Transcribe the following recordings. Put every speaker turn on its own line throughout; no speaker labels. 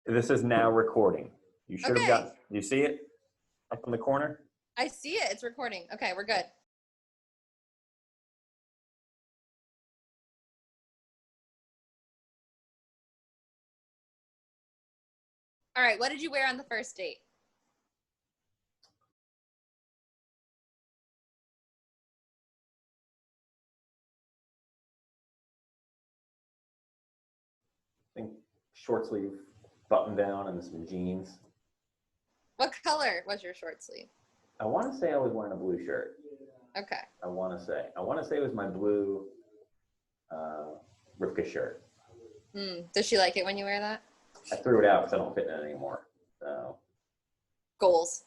This is now recording. You should have
Okay.
got, you see it up in the corner?
I see it. It's recording. Okay, we're good. All right, what did you wear on the first date?
I think short sleeve button down and some jeans.
What color was your short sleeve?
I want to say I was wearing a blue shirt.
Okay.
I want to say it was my blue Rivka shirt.
Does she like it when you wear that?
I threw it out because I don't fit in it anymore. So
Goals.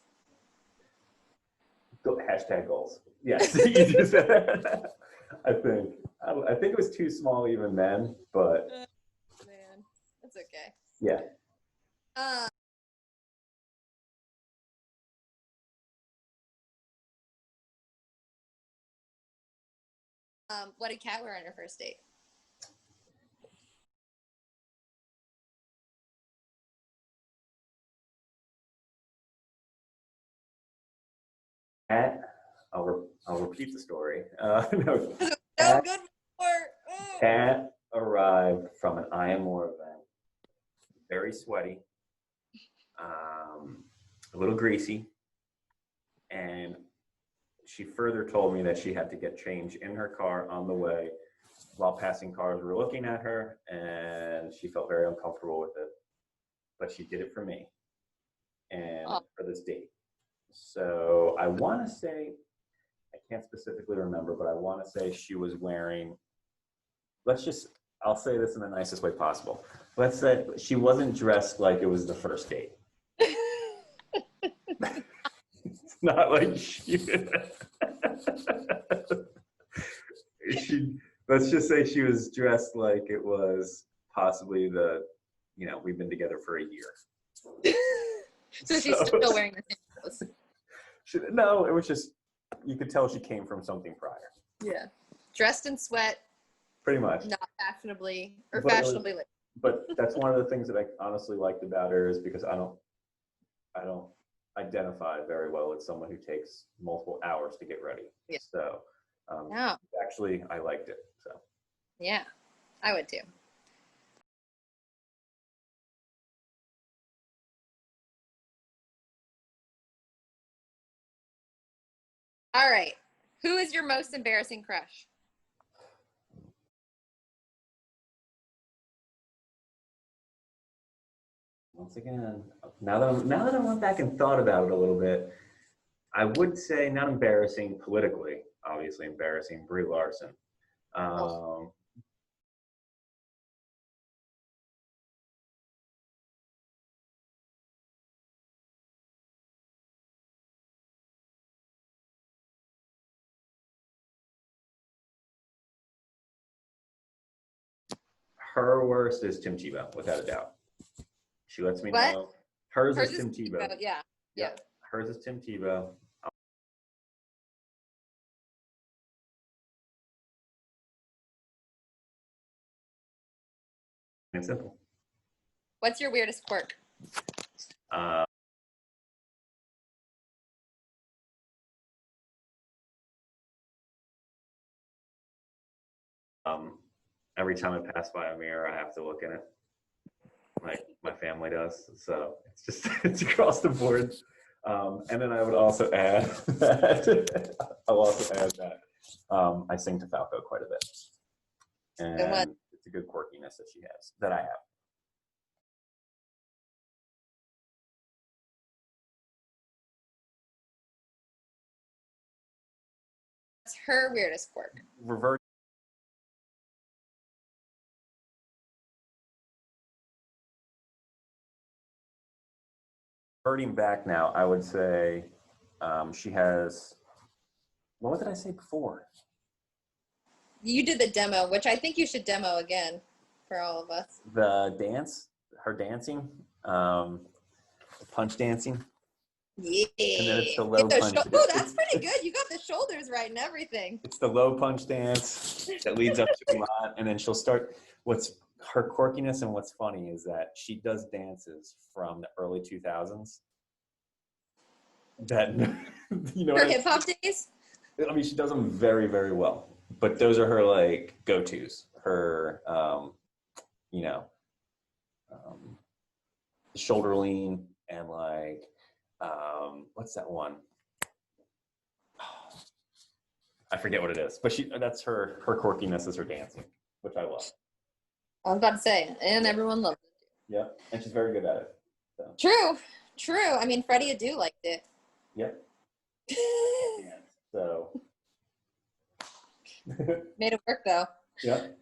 hashtag goals. Yes, you just said that. I think it was too small even then, but
Man, that's okay.
yeah.
What did Kat wear on your first date?
I'll repeat the story. No,
So good for.
Kat arrived from an IMOR event, very sweaty, a little greasy, and she further told me that she had to get change in her car on the way while passing cars were looking at her, and she felt very uncomfortable with it, but she did it for me and for this date. So I want to say, I can't specifically remember, but I want to say she was wearing, I'll say this in the nicest way possible. Let's say she wasn't dressed like it was the first date. It's not like let's just say she was dressed like it was possibly we've been together for a year.
So she's still wearing the same clothes.
No, it was just, you could tell she came from something prior.
Yeah. Dressed in sweat.
Pretty much.
Not fashionably or
But
fashionably late.
But that's one of the things that I honestly liked about her, is because I don't identify very well as someone who takes multiple hours to get ready. Yeah. So actually I liked it. So
yeah, I would too. All right. Who is your most embarrassing crush?
Once again, now that I went back and thought about it a little bit, I would say not embarrassing politically, obviously embarrassing, Brie Larson. Her worst is Tim Tebow, without a doubt. She lets me know. Hers is Tim Tebow.
Yeah.
Hers is Tim Tebow. And simple.
What's your weirdest quirk?
Every time I pass by a mirror, I have to look in it, like my family does. So it's across the board. And then I would also add that I sing to Falco quite a bit, and it's a good quirkiness that she has, that I have.
What's her weirdest quirk?
Reverting back now, I would say she has, what did I say before?
You did the demo, which I think you should demo again for all of us.
The dance, her dancing, punch dancing.
Yeah.
And then it's the low punch.
Oh, that's pretty good. You got the shoulders right and everything.
It's the low punch dance that leads up to a lot. And then she'll start, what's her quirkiness, and what's funny is that she does dances from the early 2000s that, you know,
Her hip hop days?
I mean, she does them very, very well, but those are her like go-tos. Her, you know, shoulder lean and like, what's that one? I forget what it is, but that's her quirkiness is her dancing, which I love.
I was about to say, and everyone loves it.
Yeah, and she's very good at it. So.
True. I mean, Freddie Adu liked it.
Yep. So.
Made it work though.
Yep.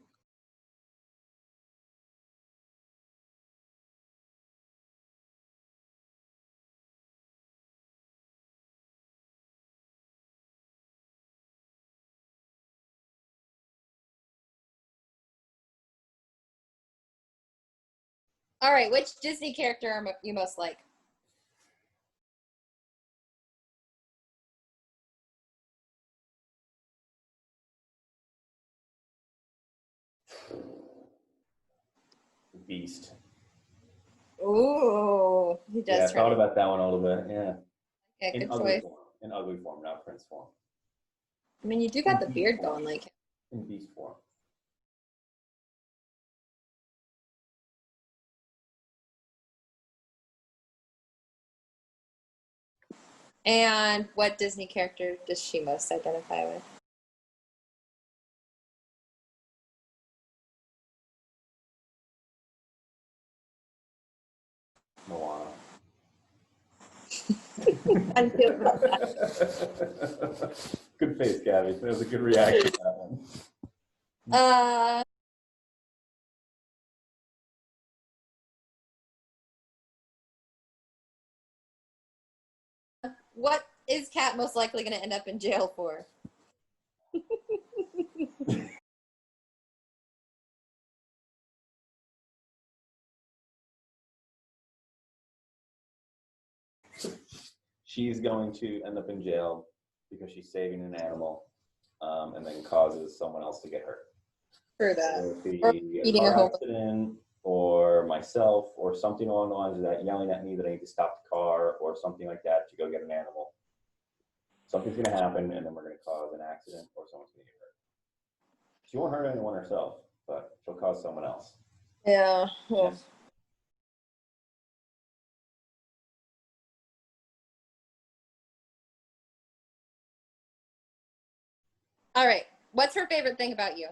All right, which Disney character are you most like?
Beast.
Ooh, he does.
Yeah, I thought about that one a little bit. Yeah.
Yeah,
In
good
ugly
choice.
form. In ugly form, not Prince form.
I mean, you do got the beard going, like.
In beast form.
And what Disney character does she most identify with?
Moana.
How do you feel about that?
Good face, Gabby. That was a good reaction to that one.
What is Kat most likely going to end up in jail for?
She's going to end up in jail because she's saving an animal, and then causes someone else to get hurt.
For that.
Whether it
Or
be a
eating a
car
whole.
accident, or myself, or something along the lines of that, yelling at me that I need to stop the car, or something like that to go get an animal. Something's going to happen, and then we're going to cause an accident, or someone's going to get hurt. She won't hurt anyone herself, but she'll cause someone else.
Yeah.
Yeah.
All right. What's her favorite thing about you?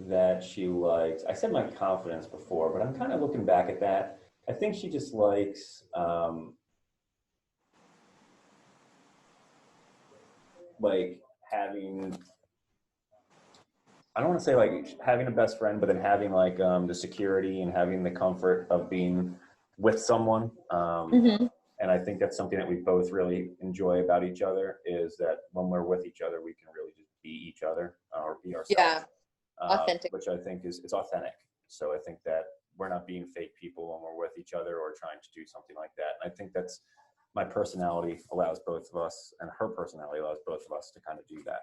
That she likes, I said my confidence before, but I'm kind of looking back at that. I think she just likes like having, I don't want to say like having a best friend, but then having like the security and having the comfort of being with someone. And I think that's something that we both really enjoy about each other, is that when we're with each other, we can really just be each other, or be ourselves.
Yeah. Authentic.
Which I think is authentic. So I think that we're not being fake people when we're with each other or trying to do something like that. And I think that's, my personality allows both of us, and her personality allows both of us to kind of do that.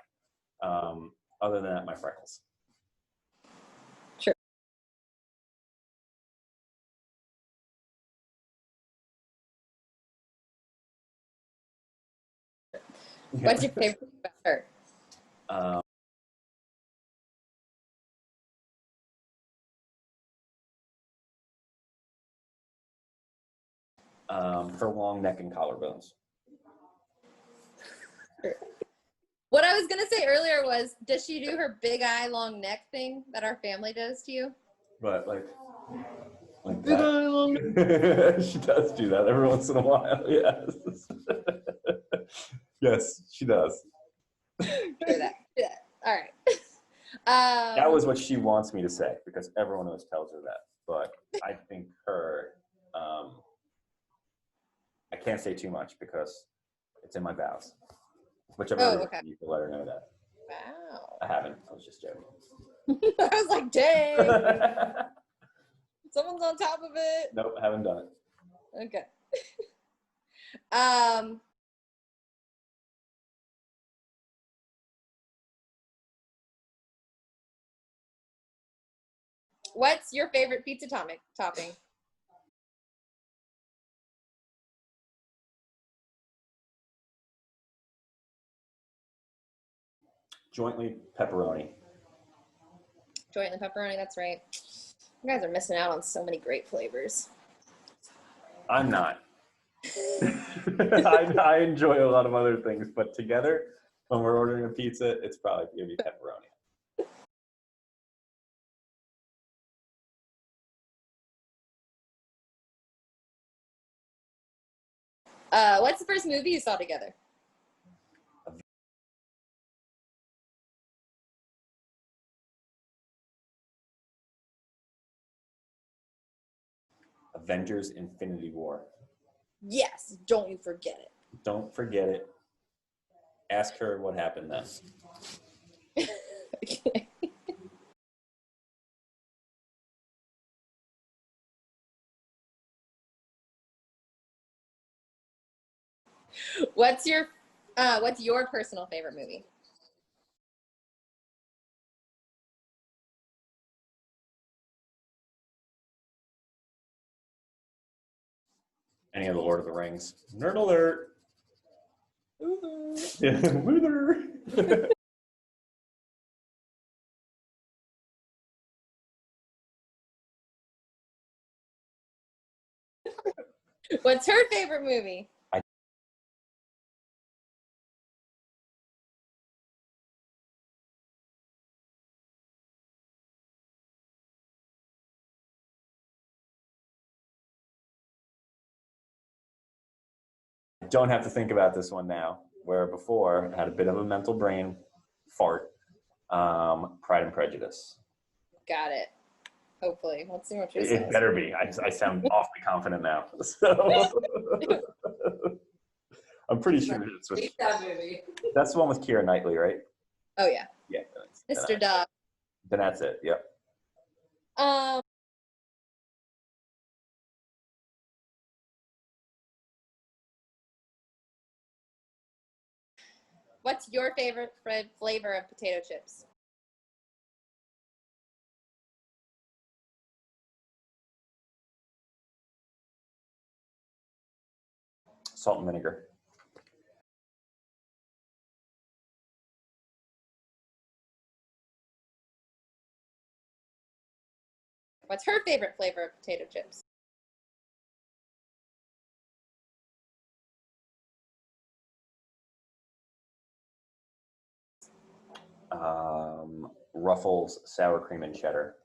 Other than that, my freckles.
Sure. What's your favorite thing about her?
Her long neck and collarbones.
What I was going to say earlier was, does she do her big eye, long neck thing that our family does to you?
But like that. She does do that every once in a while. Yes. Yes, she does.
Do that. All right.
That was what she wants me to say, because everyone always tells her that. But I think her, I can't say too much because it's in my vows. Which I've already you can let her know that.
Wow.
I haven't. I was just joking.
I was like, dang. Someone's on top of it.
Nope, I haven't done it.
Okay. Um, what's your favorite pizza topping?
Jointly pepperoni.
Jointly pepperoni, that's right. You guys are missing out on so many great flavors.
I'm not. I enjoy a lot of other things, but together, when we're ordering a pizza, it's probably going to be pepperoni.
What's the first movie you saw together?
Avengers Infinity War.
Yes, don't you forget it.
Don't forget it. Ask her what happened then.
Okay. What's your personal favorite movie?
Any of the Lord of the Rings. Nerd alert. Yeah, Luther.
What's her favorite movie?
Don't have to think about this one now, where before I had a bit of a mental brain fart. Pride and Prejudice.
Got it. Hopefully. Let's see what she
It
says.
better be. I sound awfully confident now. So I'm pretty sure it's with,
that movie.
that's the one with Keira Knightley, right?
Oh yeah.
Yeah.
Mr. Dog.
Then that's it. Yep.
Um, what's your favorite flavor of potato chips?
Salt and vinegar.
What's her favorite flavor of potato chips?
Ruffles, sour cream and cheddar.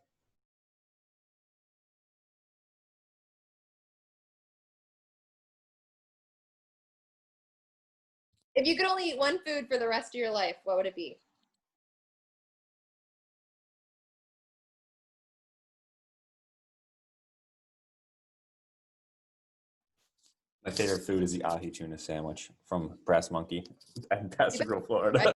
If you could only eat one food for the rest of your life, what would it be?
My favorite food is the ahi tuna sandwich from Brass Monkey in Paso Grove, Florida.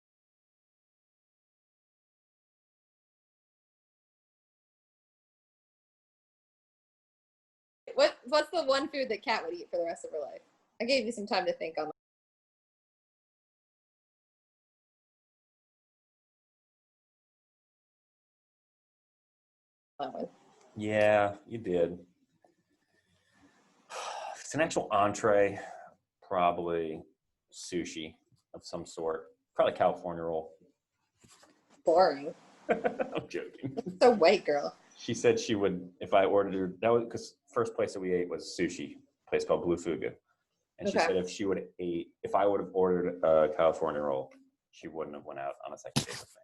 What's the one food that Kat would eat for the rest of her life? I gave you some time to think on that one.
Yeah, you did. If it's an actual entree, probably sushi of some sort. Probably California roll.
Boring.
I'm joking.
So white girl.
She said she would, if I ordered, that was because first place that we ate was sushi, a place called Blue Fugu. And she said if I would have ordered a California roll, she wouldn't have went out on a second date with me.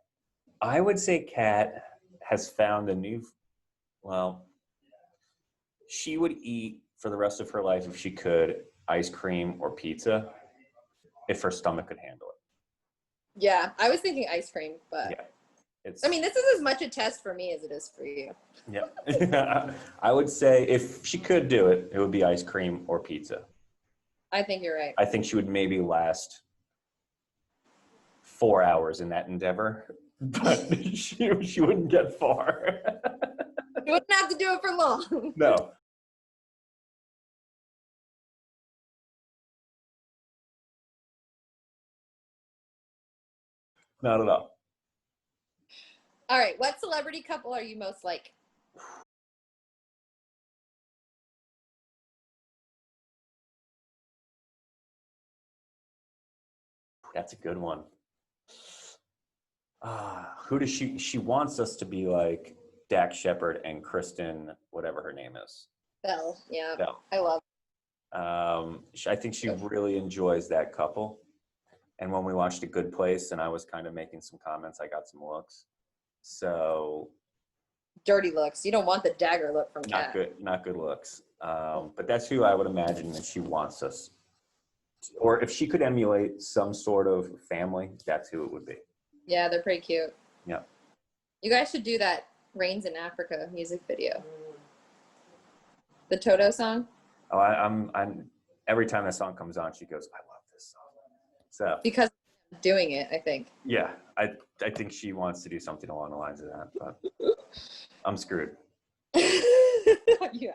I would say Kat has found a new, well, she would eat for the rest of her life if she could ice cream or pizza if her stomach could handle it.
Yeah, I was thinking ice cream, but
Yeah.
I mean, this is as much a test for me as it is for you.
Yeah. I would say if she could do it, it would be ice cream or pizza.
I think you're right.
I think she would maybe last 4 hours in that endeavor, but she wouldn't get far.
You wouldn't have to do it for long.
No. Not at all.
All right. What celebrity couple are you most like?
That's a good one. Who does she wants us to be like Dax Shepard and Kristen, whatever her name is.
Belle. Yeah.
Belle.
I love.
I think she really enjoys that couple. And when we watched A Good Place and I was kind of making some comments, I got some looks. So
Dirty looks. You don't want the dagger look from Kat.
not good looks. But that's who I would imagine that she wants us. Or if she could emulate some sort of family, that's who it would be.
Yeah, they're pretty cute.
Yeah.
You guys should do that Rains in Africa music video. The Toto song.
Oh, I'm every time that song comes on, she goes, "I love this song." So
because doing it, I think.
Yeah, I think she wants to do something along the lines of that, but I'm screwed.
Yeah.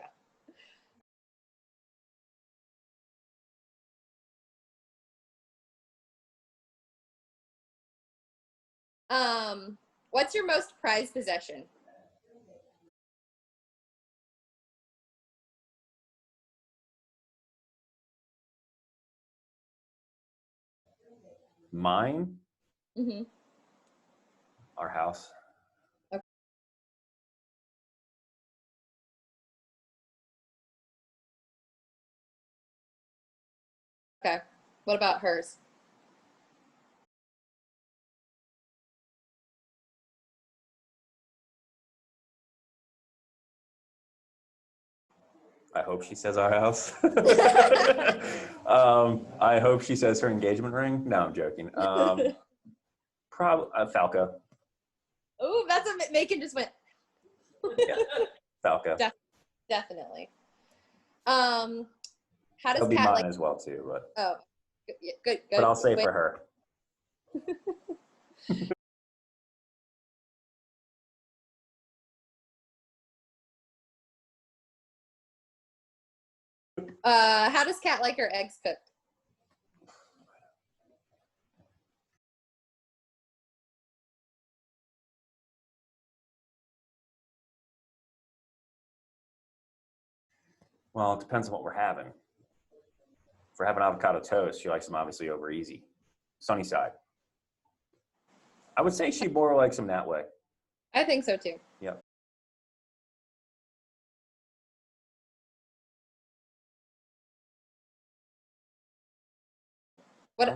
What's your most prized possession?
Mine?
Mm-hmm.
Our house.
Okay. What about hers?
I hope she says our house. I hope she says her engagement ring. No, I'm joking. Probably Falco.
Oh, that's a Macon just went.
Yeah, Falco.
Definitely. How does
That'll be
Kat
mine
like?
as well too, but
Oh, good.
but I'll say for her.
How does Kat like her eggs cooked?
Well, it depends on what we're having. If we're having avocado toast, she likes them obviously over easy. Sunny side. I would say she more likes them that way.
I think so too.
Yep.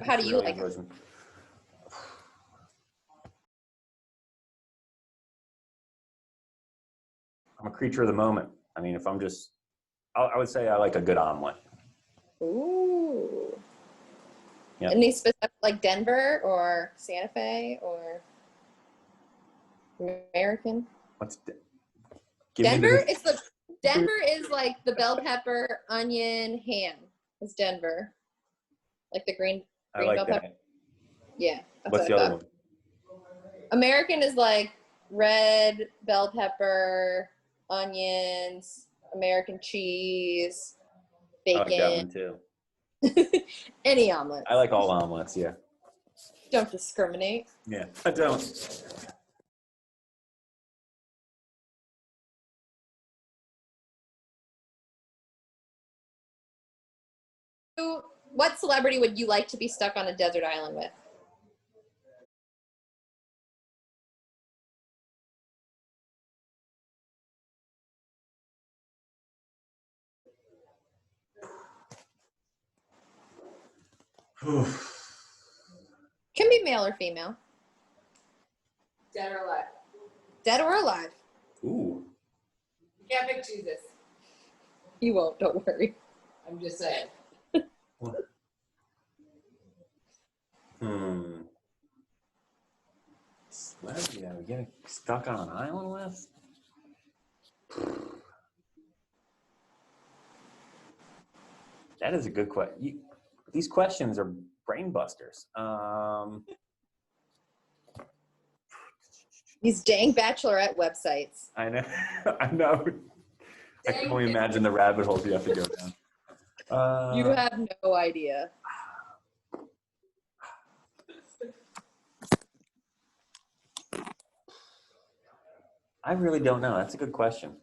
How do you like it?
I'm a creature of the moment. I mean, if I'm just, I would say I like a good omelet.
Ooh.
Yep.
Any specific, like Denver or Santa Fe or American? Denver? Denver is like the bell pepper, onion, ham. Is Denver like the green
I like
bell
that.
pepper? Yeah.
What's the other one?
American is like red bell pepper, onions, American cheese, bacon.
I like that one too.
Any omelet.
I like all omelets, yeah.
Don't discriminate.
Yeah, I don't.
What celebrity would you like to be stuck on a desert island with? Can be male or female.
Dead or alive?
Dead or alive.
Ooh.
You can't pick Jesus.
You won't, don't worry.
I'm just saying.
Celebrity that we get stuck on an island with? That is a good question. These questions are brain busters.
These dang bachelorette websites.
I know. I know. I can only imagine the rabbit holes you have to go down.
You have no idea.
I really don't know. That's a good question.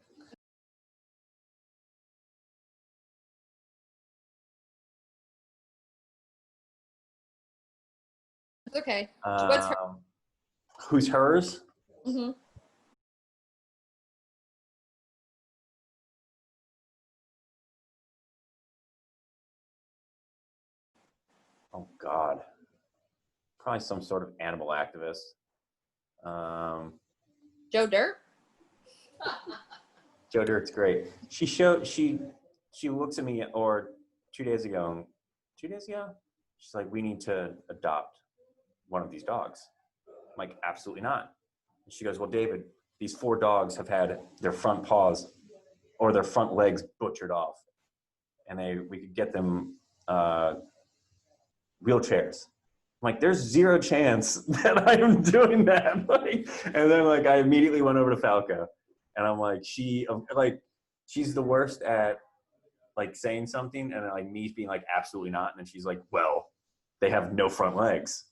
It's okay. What's her?
Who's hers?
Mm-hmm.
Oh God, probably some sort of animal activist.
Joe Dirt?
Joe Dirt's great. She looks at me, or 2 days ago, she's like, we need to adopt one of these dogs. I'm like, absolutely not. And she goes, well, David, these 4 dogs have had their front paws or their front legs butchered off, and we could get them wheelchairs. I'm like, there's 0 chance that I am doing that. Like, and then like I immediately went over to Falco, and I'm like, she's the worst at like saying something, and then like me being like, absolutely not, and then she's like, well, they have no front legs,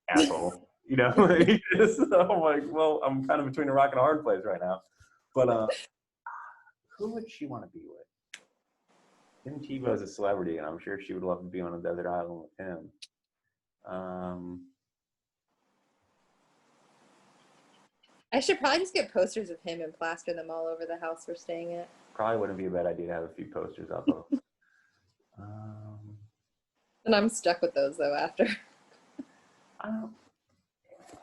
asshole. You know, so I'm like, well, I'm kind of between a rock and a hard place right now. But who would she want to be with? Tim Tebow's a celebrity, and I'm sure she would love to be on a desert island with him.
I should probably just get posters of him and plaster them all over the house we're staying at.
Probably wouldn't be a bad idea to have a few posters up of.
And I'm stuck with those though after.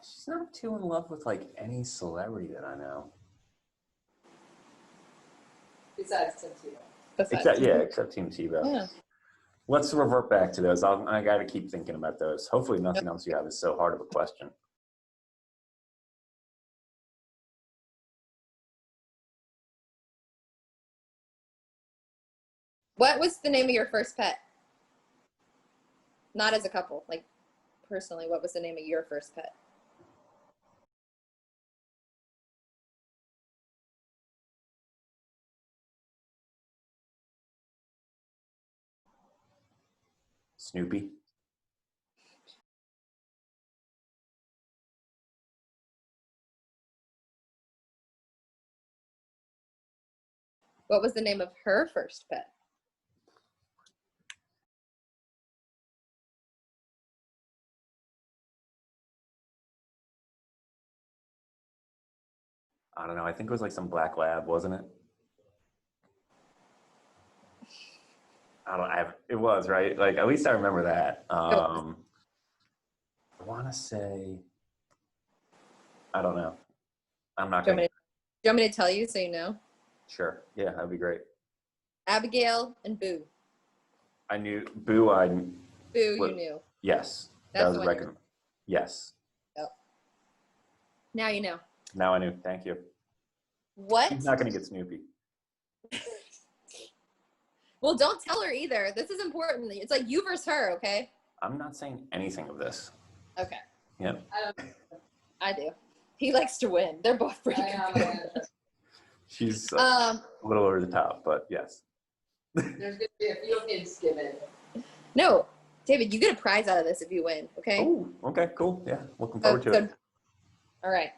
She's not too in love with like any celebrity that I know.
Besides Tim Tebow.
Except Team Tebow.
Yeah.
Let's revert back to those. I got to keep thinking about those. Hopefully nothing else you have is so hard of a question.
What was the name of your first pet? Not as a couple, like personally, what was the name of your first pet?
Snoopy.
What was the name of her first pet?
I don't know. I think it was like some black lab, wasn't it? It was, right? Like, at least I remember that. I want to say, I don't know. I'm not going to.
Do you want me to tell you so you know?
Sure. Yeah, that'd be great.
Abigail and Boo.
I knew Boo.
Boo, you knew.
Yes.
That's
that was
the
a
one
record. Yes.
Yep. Now you know.
Now I knew. Thank you.
What?
She's not going to get Snoopy.
Well, don't tell her either. This is important. It's like you versus her, okay?
I'm not saying anything of this.
Okay.
Yep.
I do. He likes to win. They're both pretty good.
She's a little over the top, but yes.
There's going to be a few kids given.
No, David, you get a prize out of this if you win, okay?
Oh, okay, cool. Yeah, looking forward to it.
All right.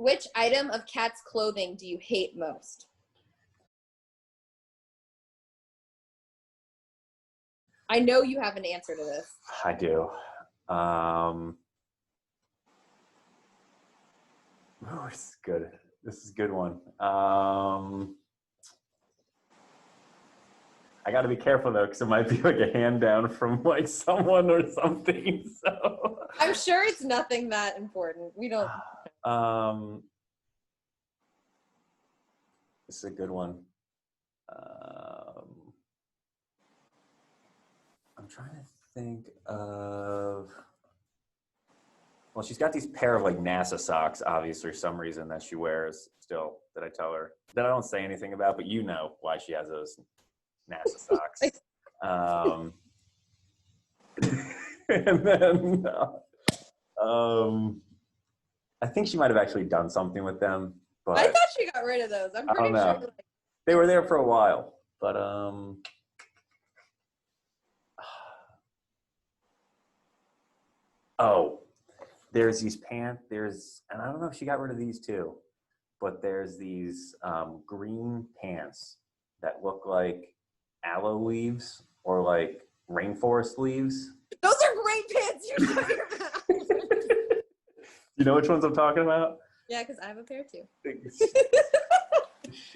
Which item of cat's clothing do you hate most? I know you have an answer to this.
I do. This is good. This is a good one. I got to be careful though, because it might be like a hand down from like someone or something. So
I'm sure it's nothing that important. We don't.
This is a good one. I'm trying to think of. Well, she's got these pair of like NASA socks, obviously, for some reason that she wears still. That I tell her that I don't say anything about, but you know why she has those NASA socks. And then I think she might have actually done something with them, but
I thought she got rid of those. I'm pretty sure. Like,
they were there for a while, but Oh, there's these pants. And I don't know if she got rid of these too, but there's these green pants that look like aloe leaves or like rainforest leaves.
Those are great pants. You shut your mouth.
You know which ones I'm talking about?
Yeah, because I have a pair too.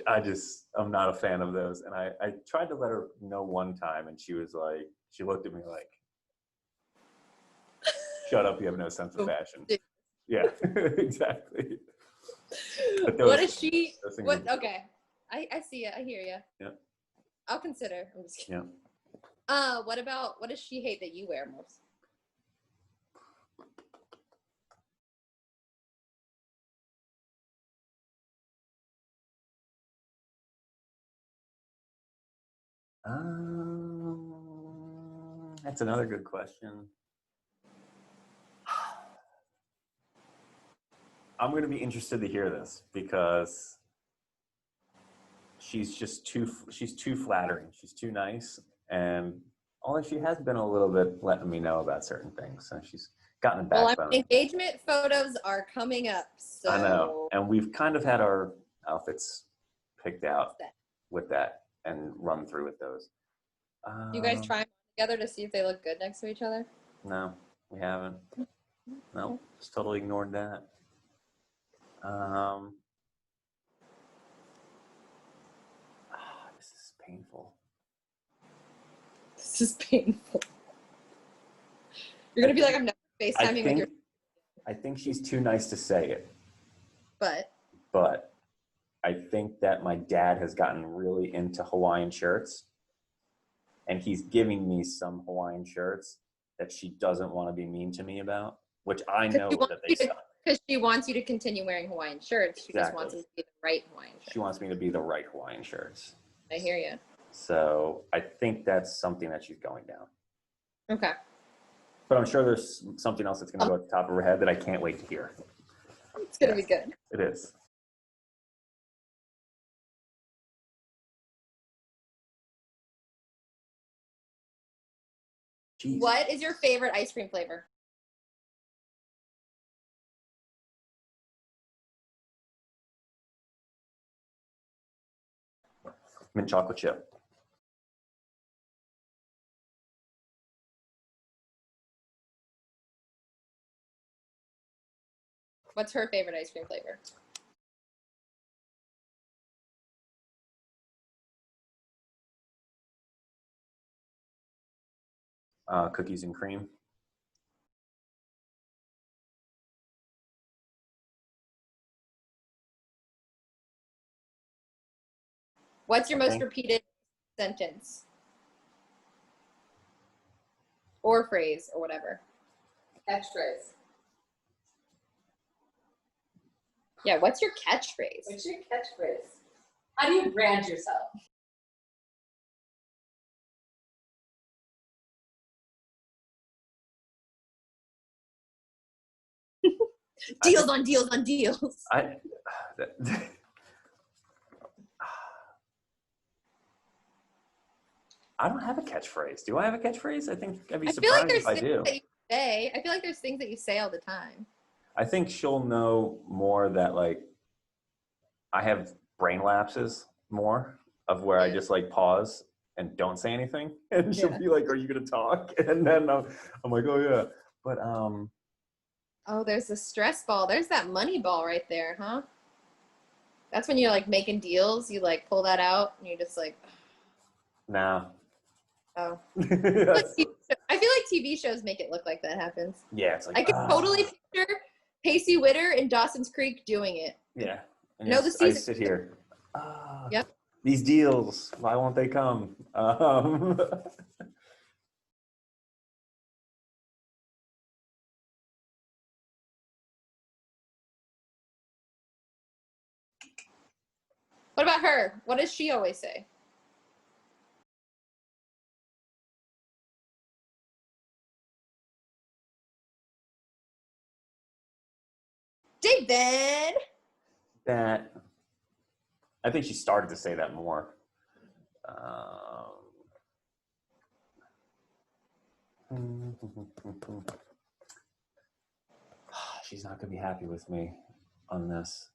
I'm not a fan of those. And I tried to let her know one time, and she was like, she looked at me like, shut up, you have no sense of fashion. Yeah, exactly.
What is she? What? Okay, I see it. I hear you.
Yeah.
I'll consider. I'm just kidding.
Yeah.
What does she hate that you wear most?
That's another good question. I'm going to be interested to hear this because she's too flattering. She's too nice. And although she has been a little bit letting me know about certain things. So she's gotten a backbone.
Engagement photos are coming up. So
I know. And we've kind of had our outfits picked out with that and run through with those.
You guys try them together to see if they look good next to each other?
No, we haven't. No, just totally ignored that. This is painful.
This is painful. You're gonna be like, I'm never FaceTiming with your.
I think she's too nice to say it.
But
I think that my dad has gotten really into Hawaiian shirts, and he's giving me some Hawaiian shirts that she doesn't want to be mean to me about, which I know that they suck.
Because she wants you to continue wearing Hawaiian shirts. She just wants it to be the right Hawaiian shirt.
She wants me to be the right Hawaiian shirts.
I hear you.
So I think that's something that she's going down.
Okay.
But I'm sure there's something else that's going to go at the top of her head that I can't wait to hear.
It's going to be good.
It is. Jeez.
What is your favorite ice cream flavor?
Mint chocolate chip.
What's her favorite ice cream flavor?
Cookies and cream.
What's your most repeated sentence? Or phrase, or whatever.
Catchphrase.
Yeah, what's your catchphrase?
What's your catchphrase? How do you brand yourself?
Deals on deals on deals.
I don't have a catchphrase. Do I have a catchphrase? I think I'd be
I feel like
surprised
there's
if I
things
do.
that you say. I feel like there's things that you say all the time.
I think she'll know more that like I have brain lapses more of where I just like pause and don't say anything, and she'll be like, "Are you gonna talk?" And then I'm like, "Oh yeah," but
Oh, there's a stress ball. There's that money ball right there, huh? That's when you're like making deals. You like pull that out and you're just like,
nah.
Oh. I feel like TV shows make it look like that happens.
Yeah, it's like
I can totally picture Pacey Witter in Dawson's Creek doing it.
Yeah. And
no, the season.
I sit here.
Yep.
These deals, why won't they come?
What about her? What does she always say? David.
That I think she started to say that more. she's not gonna be happy with me on this.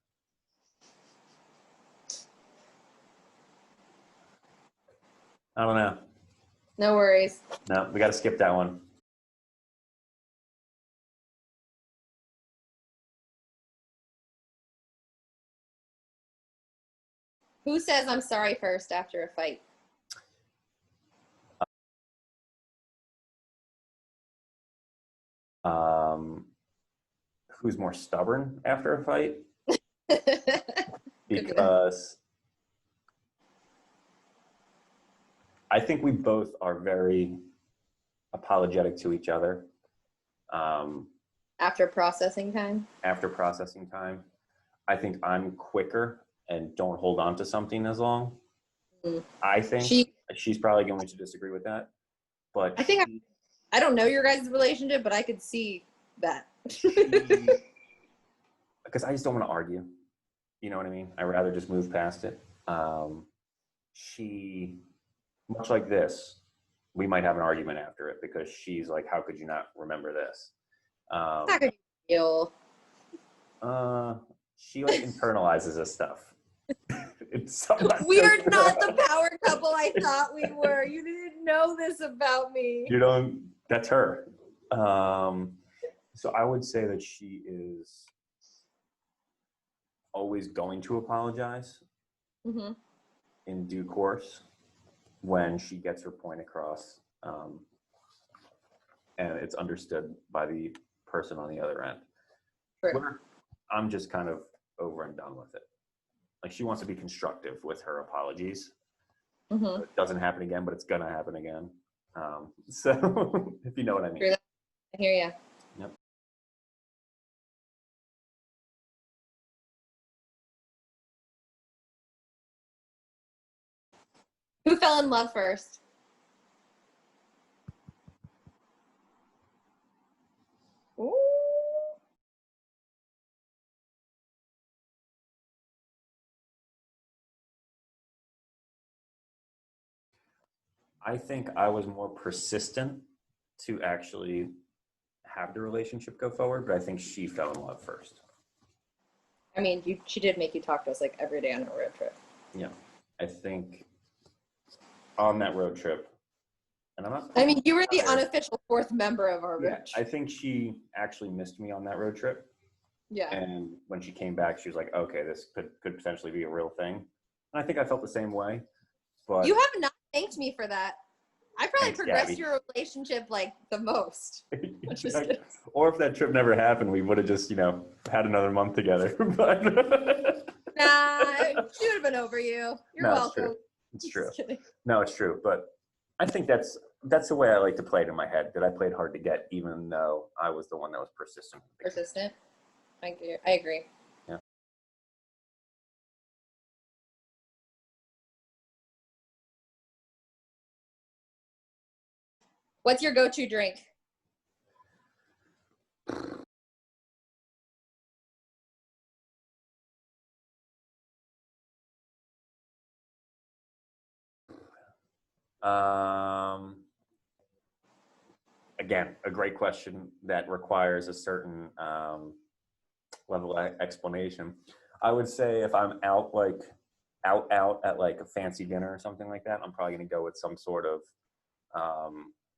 I don't know.
No worries.
No, we got to skip that one.
Who says I'm sorry first after a fight?
Who's more stubborn after a fight?
Be
Because I think we both are very apologetic to each other.
After processing time?
After processing time, I think I'm quicker and don't hold on to something as long.
Mm.
I think she's probably going to disagree with that, but
I think I don't know your guys' relationship, but I could see that.
Because I just don't want to argue. You know what I mean? I'd rather just move past it. She, much like this, we might have an argument after it because she's like, how could you not remember this?
It's not gonna be real.
She like internalizes this stuff.
We are not the power couple I thought we were. You didn't know this about me.
You don't, that's her. So I would say that she is always going to apologize in due course when she gets her point across, and it's understood by the person on the other end.
Sure.
I'm just kind of over and done with it. Like, she wants to be constructive with her apologies. It doesn't happen again, but it's gonna happen again. So if you know what I mean.
I hear you.
Yep.
Who fell in love first? Ooh.
I think I was more persistent to actually have the relationship go forward, but I think she fell in love first.
I mean, she did make you talk to us like every day on a road trip.
Yeah, I think on that road trip, and I'm not.
I mean, you were the unofficial fourth member of our road
Yeah, I
trip.
think she actually missed me on that road trip.
Yeah.
And when she came back, she was like, okay, this could potentially be a real thing. And I think I felt the same way. But
You have not thanked me for that. I probably
Thanks,
progressed
Gabby.
your relationship like the most.
like, or if that trip never happened, we would have just, had another month together. But
Nah, she would have been over you. You're welcome.
It's true.
Just kidding.
No, it's true. But I think that's the way I like to play it in my head, that I played hard to get, even though I was the one that was persistent.
Persistent. I agree.
Yeah.
What's your go-to drink?
Again, a great question that requires a certain level of explanation. I would say if I'm out at like a fancy dinner or something like that, I'm probably going to go with some sort of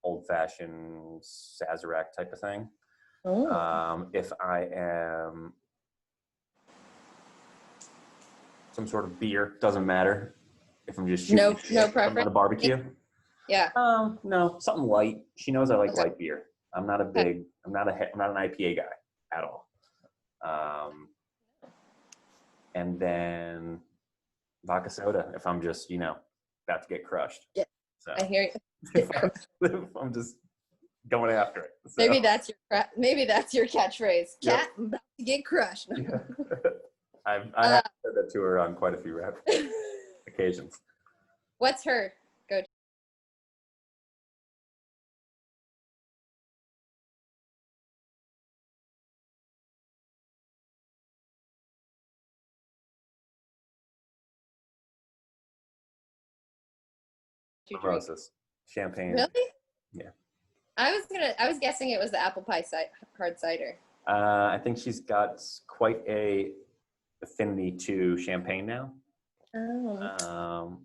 old-fashioned Sazerac type of thing. If I am some sort of beer, doesn't matter. If I'm just shooting
no preference
on a barbecue.
Yeah.
No, something light. She knows I like
Okay.
light beer. I'm not an IPA guy at all. And then vodka soda if I'm just, about to get crushed.
Yeah.
So
I hear you.
if I'm just going after it. So.
Maybe that's your catchphrase.
Yep.
Cat, I'm about to get crushed.
Yeah. I have said that to her on quite a few occasions.
What's her go-to?
Mimosas. Champagne.
Really?
Yeah.
I was guessing it was the apple pie hard cider.
I think she's got quite a affinity to champagne now.
Oh.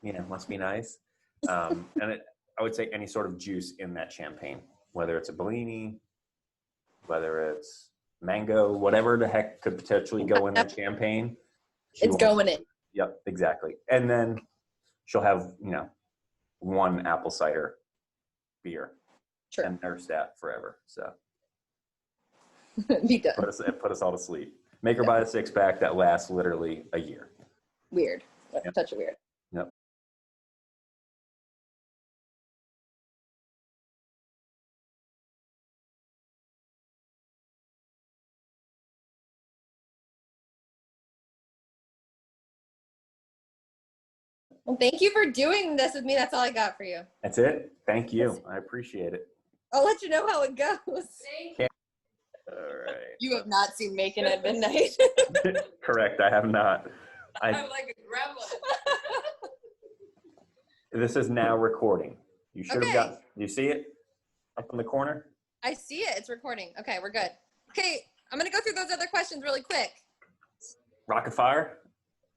Yeah, must be nice. I would say any sort of juice in that champagne, whether it's a Bellini, whether it's mango, whatever the heck could potentially go in that champagne.
It's going in.
Yep, exactly. And then she'll have, one apple cider beer
Sure.
and nurse that forever. So
Be done.
put us all to sleep. Make her buy a 6-pack that lasts literally a year.
Weird.
Yep.
Touch of weird.
Yep.
Well, thank you for doing this with me. That's all I got for you.
That's it. Thank you. I appreciate it.
I'll let you know how it goes.
All right.
You have not seen Macon at Midnight.
Correct. I have not.
I'm like a gremlin.
This is now recording. You should have
Okay.
got. You see it up in the corner?
I see it. It's recording. Okay, we're good. Okay, I'm going to go through those other questions really quick.
Rocket fire.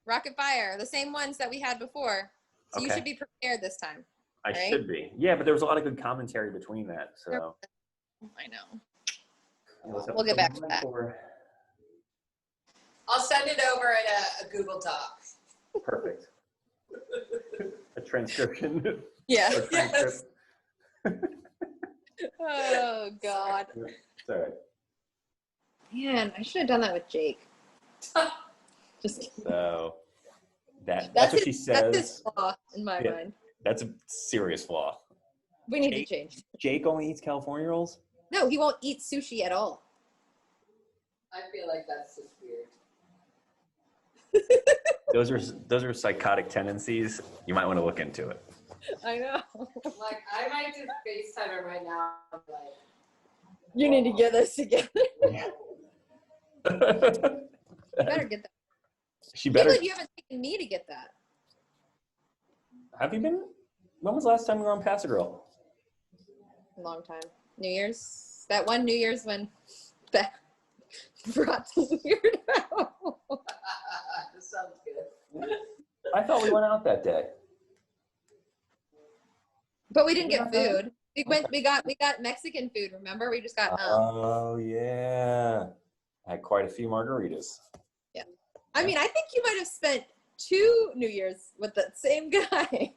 Rapid fire, the same ones that we had before. So you
Okay.
should be prepared this time.
I
Right?
should be. Yeah, but there was a lot of good commentary between that. So
I know.
we'll
get back to that.
I'll send it over in a Google Doc.
Perfect. A transcription.
Yeah.
A transcript.
Oh, God.
It's all right.
Man, I should have done that with Jake. Just kidding.
So that's what she
That's his
says.
flaw in my
Yeah.
mind.
That's a serious flaw.
We need
Jake-
to change.
Jake only eats California rolls?
No, he won't eat sushi at all.
I feel like that's just weird.
Those are psychotic tendencies. You might want to look into it.
I know.
Like, I might just FaceTime her right now. Like,
You need to get this together.
Yeah.
You better get that.
She
I
better.
feel like you haven't taken me to get that.
Have you been? When was the last time you were on Pass a Girl?
A long time. New Year's. That one New Year's when that brought the weird out.
this sounds good.
I thought we went out that day.
But we didn't get food. We got Mexican food, remember? We just got
Oh yeah. I had quite a few margaritas.
I mean, I think you might have spent 2 New Year's with that same guy.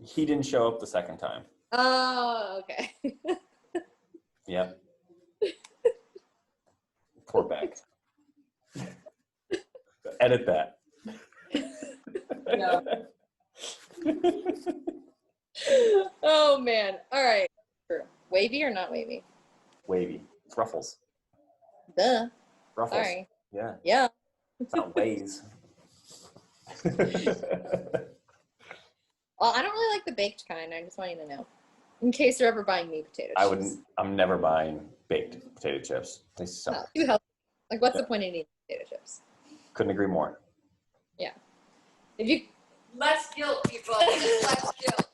He didn't show up the second time.
Oh, okay.
Yep. Poor bag. Edit that.
No.
Oh man. All right. True. Wavy or not wavy?
Wavy. It's Ruffles.
Duh.
Ruffles.
Sorry.
Yeah.
Yeah.
It's not Waze.
Well, I don't really like the baked kind. I just want you to know. In case you're ever buying me potato chips.
I'm never buying baked potato chips. They suck.
No, too healthy. Like, what's
Yeah.
the point of eating potato chips?
Couldn't agree more.
If you
Less guilt, people. Less guilt.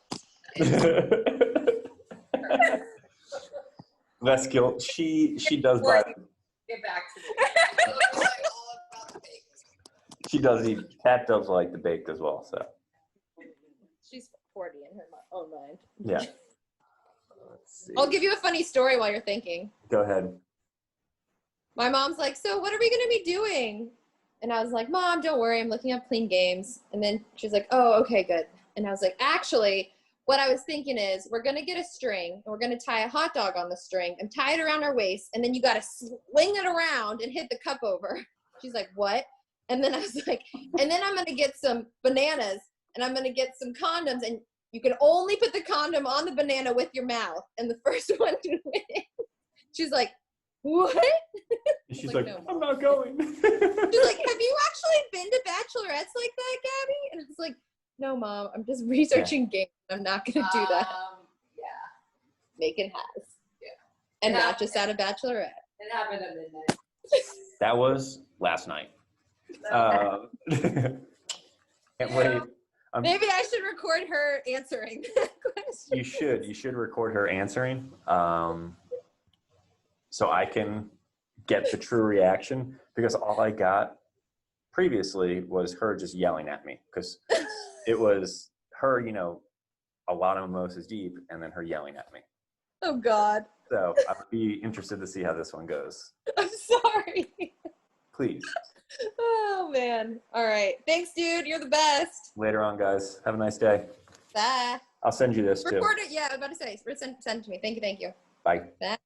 Less guilt. She does buy.
Get back to me. All about the baked.
She does eat. Kat does like the baked as well. So
she's 40 in her own mind.
yeah. Let's see.
I'll give you a funny story while you're thinking.
Go ahead.
My mom's like, so what are we going to be doing? And I was like, Mom, don't worry. I'm looking up clean games. And then she's like, oh, okay, good. And I was like, actually, what I was thinking is we're going to get a string and we're going to tie a hot dog on the string and tie it around our waist. And then you got to sling it around and hit the cup over. She's like, what? And then I was like, and then I'm going to get some bananas and I'm going to get some condoms. And you can only put the condom on the banana with your mouth. And the first one to win. She's like, what?
She's
like,
like,
no.
I'm not going.
She's like, have you actually been to bachelorettes like that, Gabby? And I was like, no, Mom, I'm just researching games. I'm not going to do that.
Yeah.
Macon has.
Yeah.
And
Yeah.
not just at a bachelorette.
It happened at midnight.
That was last night. Can't
Yeah.
wait.
Maybe I should record her answering that question.
You should record her answering. so I can get the true reaction, because all I got previously was her just yelling at me, because it was her, you know, a lot of mimosas deep, and then her yelling at me.
Oh God.
So I would be interested to see how this one goes.
I'm sorry.
Please.
Oh man. All right. Thanks, dude. You're the best.
Later on, guys. Have a nice day.
Bye.
I'll send you this too.
Record it. Yeah, I was about to say. Send it to me. Thank you.
Bye.
Bye.